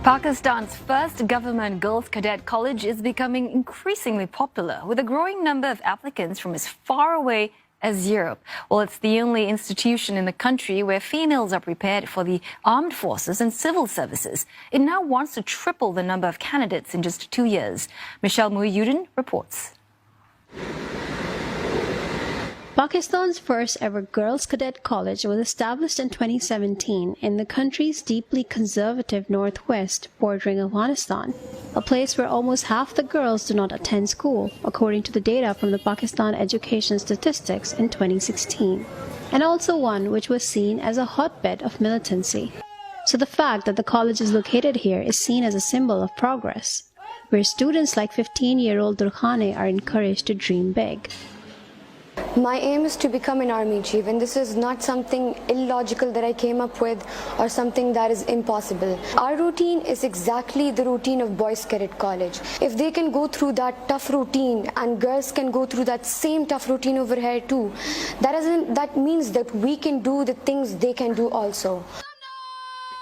Pakistan's first government girls' cadet college is becoming increasingly popular, with a growing number of applicants from as far away as Europe. Well, it's the only institution in the country where females are prepared for the armed forces and civil services. It now wants to triple the number of candidates in just 2 years. Michelle Muhyiddin reports. Pakistan's first ever Girls Cadet College was established in 2017 in the country's deeply conservative northwest bordering Afghanistan, a place where almost half the girls do not attend school, according to the data from the Pakistan Education Statistics in 2016, and also one which was seen as a hotbed of militancy. So the fact that the college is located here is seen as a symbol of progress, where students like 15-year-old Durkhane are encouraged to dream big. My aim is to become an army chief, and this is not something illogical that I came up with or something that is impossible. Our routine is exactly the routine of Boys Cadet College. If they can go through that tough routine and girls can go through that same tough routine over here too, that means that we can do the things they can do also.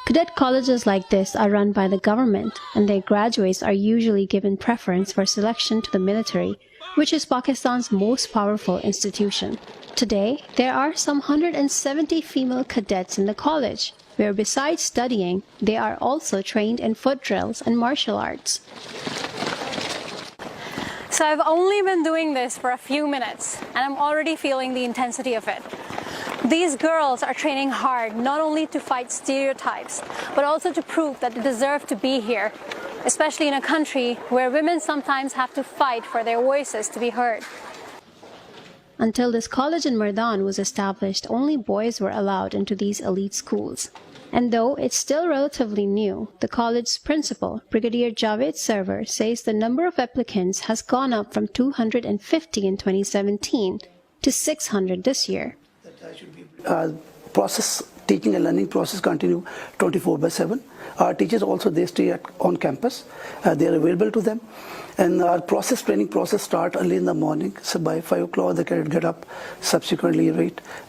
Cadet colleges like this are run by the government, and their graduates are usually given preference for selection to the military, which is Pakistan's most powerful institution. Today, there are some 170 female cadets in the college, where besides studying, they are also trained in foot drills and martial arts. So I've only been doing this for a few minutes, and I'm already feeling the intensity of it. These girls are training hard, not only to fight stereotypes, but also to prove that they deserve to be here, especially in a country where women sometimes have to fight for their voices to be heard. Until this college in Mardan was established, only boys were allowed into these elite schools. And though it's still relatively new, the college's principal, Brigadier Javed Server, says the number of applicants has gone up from 250 in 2017 to 600 this year. Teaching and learning process continue 24/7. Our teachers also, they stay on campus. They are available to them. And our training process start early in the morning. So by 5 o'clock, the cadet get up, subsequently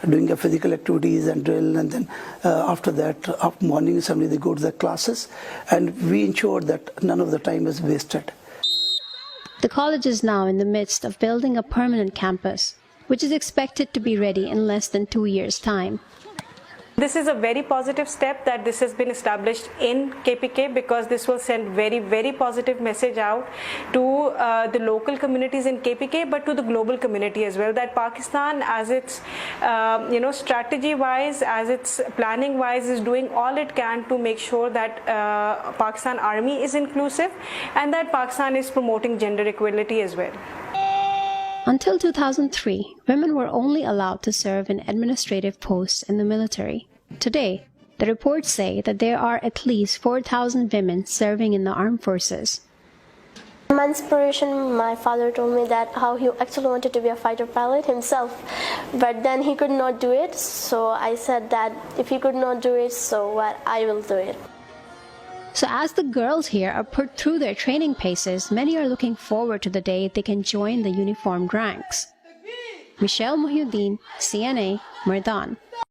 doing the physical activities and drill. And then after that, after morning assembly, they go to their classes. And we ensure that none of the time is wasted. The college is now in the midst of building a permanent campus, which is expected to be ready in less than 2 years' time. This is a very positive step that this has been established in KPK, because this will send very, very positive message out to the local communities in KPK, but to the global community as well, that Pakistan, as its strategy-wise, as its planning-wise, is doing all it can to make sure that Pakistan Army is inclusive and that Pakistan is promoting gender equality as well. Until 2003, women were only allowed to serve in administrative posts in the military. Today, the reports say that there are at least 4,000 women serving in the armed forces. My inspiration, my father told me that how he actually wanted to be a fighter pilot himself, but then he could not do it, so I said that if he could not do it, so what, I will do it. So as the girls here are put through their training paces, many are looking forward to the day they can join the uniformed ranks. Michelle Muhyiddin, CNA, Mardan.